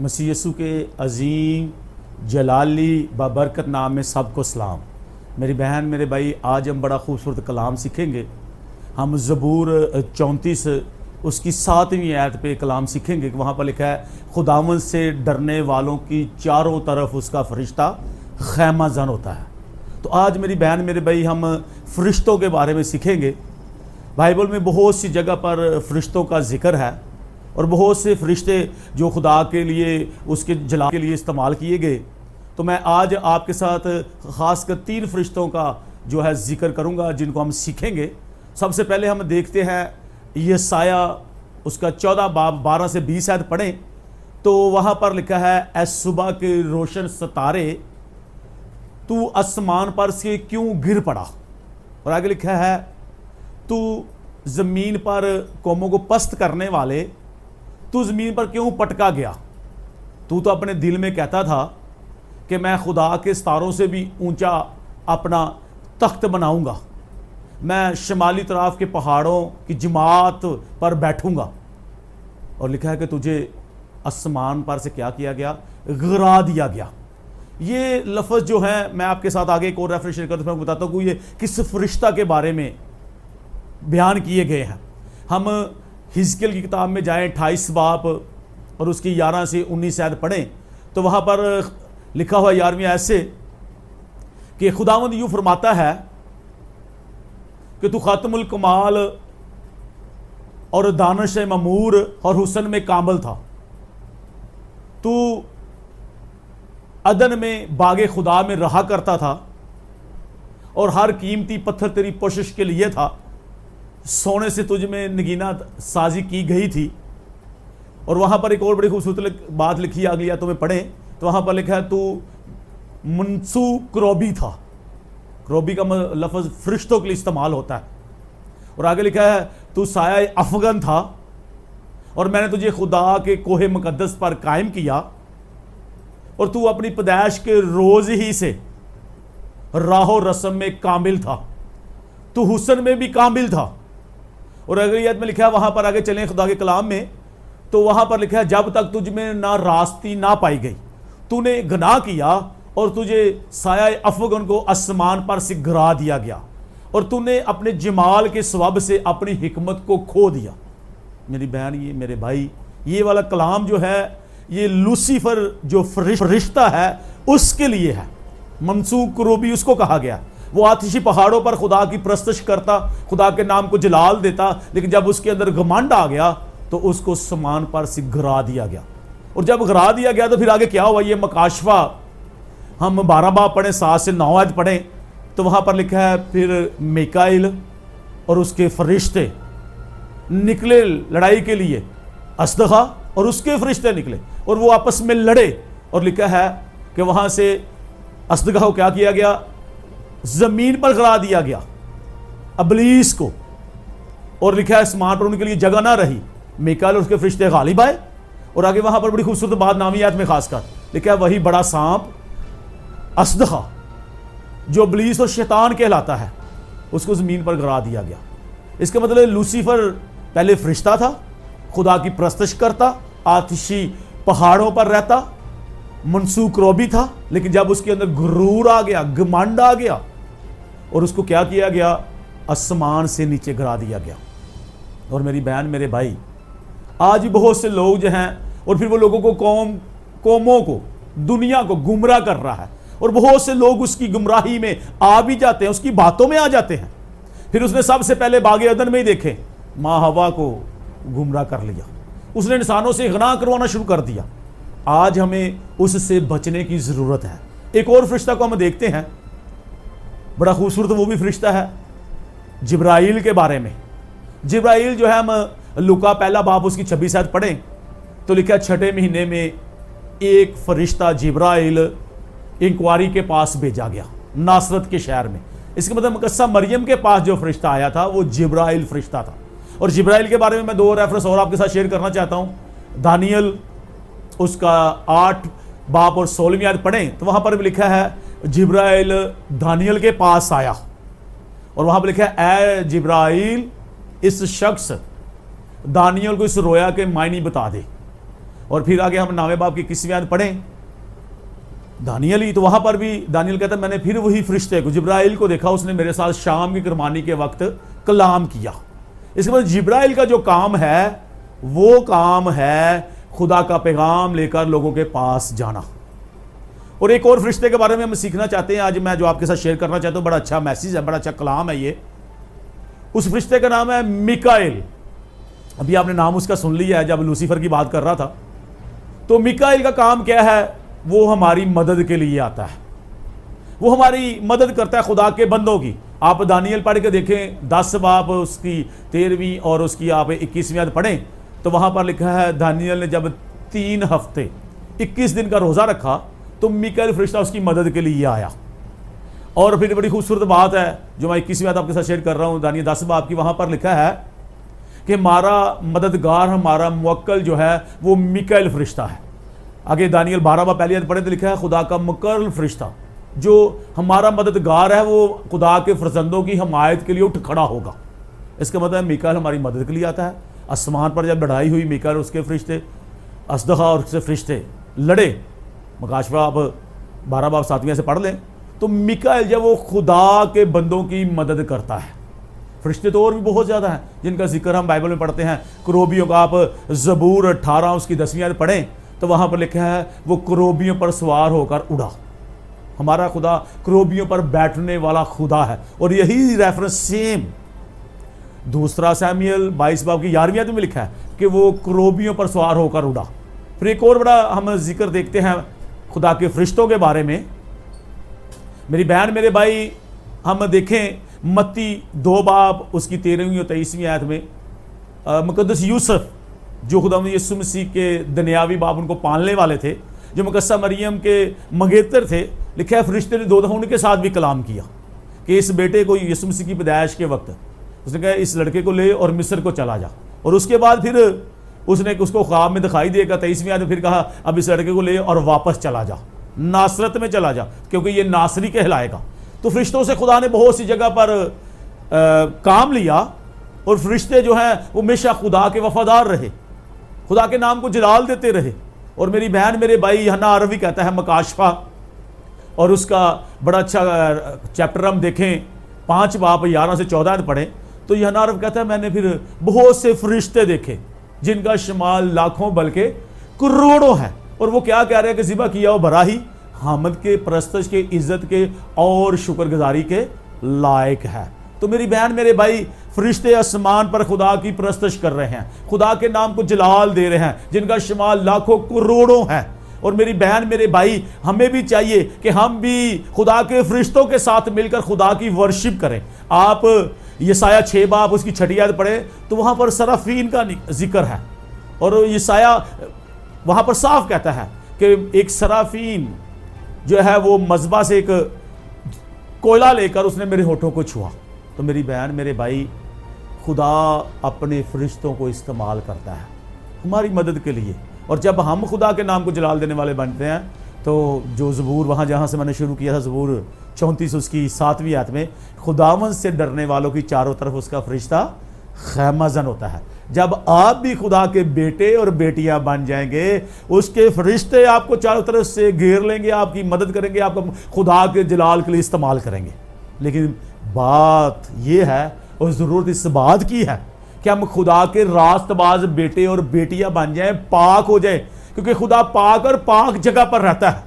मसीह यीशु के अज़ीम जलाली बाबरकत नाम में सबको सलाम। मेरी बहन मेरे भाई, आज हम बड़ा खूबसूरत कलाम सीखेंगे। हम ज़बूर 34 उसकी 7वीं आयत पे कलाम सीखेंगे कि वहाँ पर लिखा है, खुदावंद से डरने वालों की चारों तरफ उसका फरिश्ता खैमा जन होता है। तो आज मेरी बहन मेरे भाई, हम फरिश्तों के बारे में सीखेंगे। बाइबल में बहुत सी जगह पर फरिश्तों का जिक्र है और बहुत से फरिश्ते जो खुदा के लिए, उसके जलाल के लिए इस्तेमाल किए गए। तो मैं आज आपके साथ ख़ासकर 3 फरिश्तों का जो है जिक्र करूंगा जिनको हम सीखेंगे। सबसे पहले हम देखते हैं यसाया उसका 14 बाब 12 से 20 आयत पढ़ें तो वहाँ पर लिखा है, ऐ सुबह के रोशन सितारे तू आसमान पर से क्यों गिर पड़ा। और आगे लिखा है, तू ज़मीन पर कौमों को पस्त करने वाले, तू ज़मीन पर क्यों पटका गया। तू तो अपने दिल में कहता था कि मैं खुदा के सितारों से भी ऊंचा अपना तख्त बनाऊंगा, मैं शमाली तरफ के पहाड़ों की जमात पर बैठूंगा। और लिखा है कि तुझे आसमान पर से क्या किया गया, गिरा दिया गया। ये लफ्ज़ जो है, मैं आपके साथ आगे एक और रेफरेंस शेयर करता हूँ, बताता हूँ ये किस फरिश्ता के बारे में बयान किए गए हैं। हम हिजकियल की किताब में जाएं 28 बाब और उसकी 11 से 19 आयत पढ़ें तो वहाँ पर लिखा हुआ 11वीं आयत से कि खुदावंद यूँ फरमाता है कि तू खातमुल कमाल और दानिश ममूर और हुस्न में कामिल था। तू अदन में बागे खुदा में रहा करता था और हर कीमती पत्थर तेरी कोशिश के लिए था। सोने से तुझ में नगीना साजी की गई थी। और वहाँ पर एक और बड़ी खूबसूरत बात लिखी है, अगली तुम्हें पढ़ें तो वहाँ पर लिखा है, तू मनसू क्रोबी था। क्रोबी का लफ्ज़ फरिश्तों के लिए इस्तेमाल होता है। और आगे लिखा है, तू साया अफगन था और मैंने तुझे खुदा के कोहे मुकद्दस पर कायम किया। और तू अपनी पैदाइश के रोज़ ही से राहो रस्म में कामिल था, तू हुस्न में भी कामिल था। और अगली आयत में लिखा है, वहां पर आगे चलें खुदा के कलाम में तो वहां पर लिखा है, जब तक तुझ में ना रास्ती ना पाई गई, तूने गुनाह किया और तुझे साया अफगन को आसमान पर से गिरा दिया गया और तूने अपने जमाल के स्वभाव से अपनी हिकमत को खो दिया। मेरी बहन, ये मेरे भाई, ये वाला कलाम जो है ये लूसीफर जो फरिश्ता है उसके लिए है। मनसूख क्रूबी उसको कहा गया। वो आतिशी पहाड़ों पर खुदा की प्रस्तश करता, खुदा के नाम को जलाल देता, लेकिन जब उसके अंदर घमंड आ गया तो उसको समान पर से गिरा दिया गया। और जब गिरा दिया गया तो फिर आगे क्या हुआ, ये मकाशफा हम 12 बाब पढ़ें 7 से 9 आयत पढ़ें तो वहाँ पर लिखा है, फिर मिकाइल और उसके फरिश्ते निकले लड़ाई के लिए, अस्दहा और उसके फरिश्ते निकले और वो आपस में लड़े। और लिखा है कि वहाँ से अस्दहा को क्या किया गया, जमीन पर गिरा दिया गया अबलीस को। और लिखा है, आसमान पर उनके लिए जगह ना रही, मिकाइल और उसके फरिश्ते गालिब आए। और आगे वहां पर बड़ी खूबसूरत बात 9वीं आयत में खासकर लिखा है, वही बड़ा सांप अस्दहा जो अबलीस और शैतान कहलाता है उसको जमीन पर गिरा दिया गया। इसका मतलब लूसीफर पहले फरिश्ता था, खुदा की प्रस्तश करता, आतिशी पहाड़ों पर रहता, मनसूख रोबी था, लेकिन जब उसके अंदर गुरूर आ गया, घमंड आ गया और उसको क्या किया गया, आसमान से नीचे गिरा दिया गया। और मेरी बहन मेरे भाई, आज भी बहुत से लोग जो हैं, और फिर वो लोगों को कौमों को, दुनिया को गुमराह कर रहा है और बहुत से लोग उसकी गुमराही में आ भी जाते हैं, उसकी बातों में आ जाते हैं। फिर उसने सबसे पहले बागे अदन में ही देखे माँ हवा को गुमराह कर लिया, उसने इंसानों से गुनाह करवाना शुरू कर दिया। आज हमें उससे बचने की ज़रूरत है। एक और फरिश्ता को हम देखते हैं, बड़ा खूबसूरत वो भी फरिश्ता है जिब्राइल के बारे में। जिब्राइल जो है, हम लुका 1 बाब उसकी 26 आयत पढ़ें तो लिखा, 6ठे महीने में एक फरिश्ता जिब्राइल इंक्वायरी के पास भेजा गया नासरत के शहर में। इसका मतलब मुकस्सा मरियम के पास जो फरिश्ता आया था वो जिब्राइल फरिश्ता था। और जिब्राइल के बारे में मैं 2 रेफरेंस और आपके साथ शेयर करना चाहता हूँ। दानियल उसका 8 बाब और 16वीं आयत पढ़ें तो वहां पर भी लिखा है, जिब्राइल दानियल के पास आया और वहां पर लिखा है, ए जिब्राइल इस शख्स दानियल को इस रोया के मायने बता दे। और फिर आगे हम नावे बाप की 21वीं आयत पढ़ें, दानियल ही, तो वहां पर भी दानियल कहता है मैंने फिर वही फरिश्ते को, जिब्राइल को देखा, उसने मेरे साथ शाम की कुर्बानी के वक्त कलाम किया। इसके बाद जिब्राइल का जो काम है वो काम है खुदा का पैगाम लेकर लोगों के पास जाना। और एक और फरिश्ते के बारे में हम सीखना चाहते हैं आज, मैं जो आपके साथ शेयर करना चाहता हूं, बड़ा अच्छा मैसेज है, बड़ा अच्छा कलाम है ये। उस फरिश्ते का नाम है मिकाएल। अभी आपने नाम उसका सुन लिया है जब लूसीफर की बात कर रहा था। तो मिकाएल का काम क्या है? वो हमारी मदद के लिए आता है, वो हमारी मदद करता है खुदा के बंदों की। आप दानियल पढ़ के देखें 10 बाब उसकी 13वीं और उसकी आप 21वीं आयत पढ़ें तो वहां पर लिखा है दानियल ने जब 3 हफ्ते 21 दिन का रोजा रखा तो मिकाएल फरिश्ता उसकी मदद के लिए आया। और फिर बड़ी खूबसूरत बात है जो मैं 21वीं आयत आपके साथ शेयर कर रहा हूं, दानियल 10 बाब की, वहां पर लिखा है कि हमारा मददगार, हमारा मुवक्किल जो है वो मिकाएल फरिश्ता है। आगे दानियल 12 बाब पहली आयत पढ़े तो लिखा है खुदा का मुकर्रर फरिश्ता जो हमारा मददगार है वो खुदा के फरजंदों की हमायत के लिए उठ खड़ा होगा। इसका मतलब मिकाएल हमारी मदद के लिए आता है। आसमान पर जब लड़ाई हुई, मिकाएल और उसके फरिश्ते, असदहा और उसके फरिश्ते लड़े, मकाशफा आप 12 बाब 7वीं से पढ़ लें, तो मिकाएल जब वो खुदा के बंदों की मदद करता है। फरिश्ते तो और भी बहुत ज़्यादा हैं जिनका जिक्र हम बाइबल में पढ़ते हैं। करोबियों का आप ज़बूर 18 उसकी 10वीं आयत पढ़ें तो वहाँ पर लिखा है वो करोबियों पर सवार होकर उड़ा। हमारा खुदा करोबियों पर बैठने वाला खुदा है। और यही रेफरेंस सेम 2 सैमुएल 22 बाब की 11वीं आयत में लिखा है कि वो करोबियों पर सवार होकर उड़ा। फिर एक और बड़ा हम जिक्र देखते हैं खुदा के फरिश्तों के बारे में। मेरी बहन मेरे भाई, हम देखें मत्ती 2 बाब उसकी 13वीं और 23वीं आयत में मुकद्दस यूसुफ जो खुदा यीशु मसीह के दुनियावी बाप उनको पालने वाले थे, जो मुकद्दसा मरियम के मंगेतर थे, लिखा है फरिश्ते ने 2 दफ़ा उनके साथ भी कलाम किया कि इस बेटे को यीशु मसीह की पैदाइश के वक्त उसने कहा इस लड़के को ले और मिस्र को चला जा। और उसके बाद फिर उसने उसको ख्वाब में दिखाई देगा 23वीं आयत में फिर कहा अब इस लड़के को ले और वापस चला जा, नासरत में चला जा, क्योंकि ये नासरी कहलाएगा। तो फरिश्तों से खुदा ने बहुत सी जगह पर काम लिया और फरिश्ते जो हैं वो हमेशा खुदा के वफादार रहे, खुदा के नाम को जलाल देते रहे। और मेरी बहन मेरे भाई यूहन्ना अरबी कहता है मकाशफा, और उसका बड़ा अच्छा चैप्टर हम देखें 5 बाब 11 से 14 पढ़ें तो यूहन्ना अरबी कहता है मैंने फिर बहुत से फरिश्ते देखे जिनका शुमार लाखों बल्कि करोड़ों है। और वो क्या कह रहे हैं कि ज़िबा किया वो बराही हामद के, परस्तश के, इज्जत के और शुक्रगुजारी के लायक है। तो मेरी बहन मेरे भाई, फरिश्ते आसमान पर खुदा की परस्तश कर रहे हैं, खुदा के नाम को जलाल दे रहे हैं जिनका शुमार लाखों करोड़ों है। और मेरी बहन मेरे भाई, हमें भी चाहिए कि हम भी खुदा के फरिश्तों के साथ मिलकर खुदा की वर्शिप करें। आप यसाया 6 बाब उसकी 6वीं आयत पढ़े तो वहां पर सराफीन का जिक्र है। और यसाया वहां पर साफ कहता है कि एक सराफीन जो है वो मज़बा से एक कोयला लेकर उसने मेरे होठों को छुआ। तो मेरी बहन मेरे भाई, खुदा अपने फरिश्तों को इस्तेमाल करता है हमारी मदद के लिए। और जब हम खुदा के नाम को जलाल देने वाले बनते हैं तो जो ज़बूर वहाँ जहाँ से मैंने शुरू किया था, ज़बूर 34 उसकी 7वीं आयत में, खुदावन से डरने वालों की चारों तरफ उसका फरिश्ता खैमाजन होता है। जब आप भी खुदा के बेटे और बेटियां बन जाएंगे, उसके फरिश्ते आपको चारों तरफ से घेर लेंगे, आपकी मदद करेंगे, आपको खुदा के जलाल के लिए इस्तेमाल करेंगे। लेकिन बात यह है और ज़रूरत इस बात की है कि हम खुदा के रास्तबाज बेटे और बेटियां बन जाएं, पाक हो जाए, क्योंकि खुदा पाक और पाक जगह पर रहता है।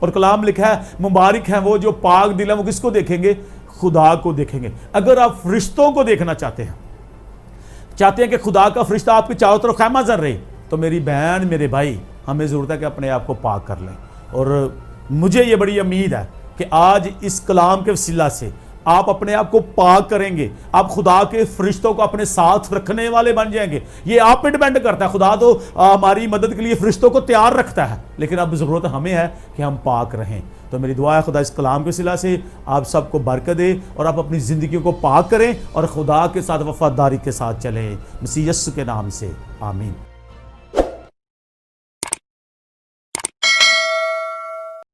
और कलाम लिखा है मुबारक है वो जो पाक दिल है, वो किसको देखेंगे? खुदा को देखेंगे। अगर आप फरिश्तों को देखना चाहते हैं कि खुदा का फरिश्ता आपके चारों तरफ खैमाजन रहे, तो मेरी बहन मेरे भाई, हमें ज़रूरत है कि अपने आप को पाक कर लें। और मुझे ये बड़ी उम्मीद है कि आज इस कलाम के वसीला से आप अपने आप को पाक करेंगे, आप खुदा के फरिश्तों को अपने साथ रखने वाले बन जाएंगे। ये आप पे डिपेंड करता है। खुदा तो हमारी मदद के लिए फरिश्तों को तैयार रखता है, लेकिन अब ज़रूरत हमें है कि हम पाक रहें। तो मेरी दुआ है खुदा इस कलाम के वसीला से आप सबको बरकत दे और आप अपनी ज़िंदगी को पाक करें और खुदा के साथ वफादारी के साथ चलें। मसीह यीशु के नाम से आमीन।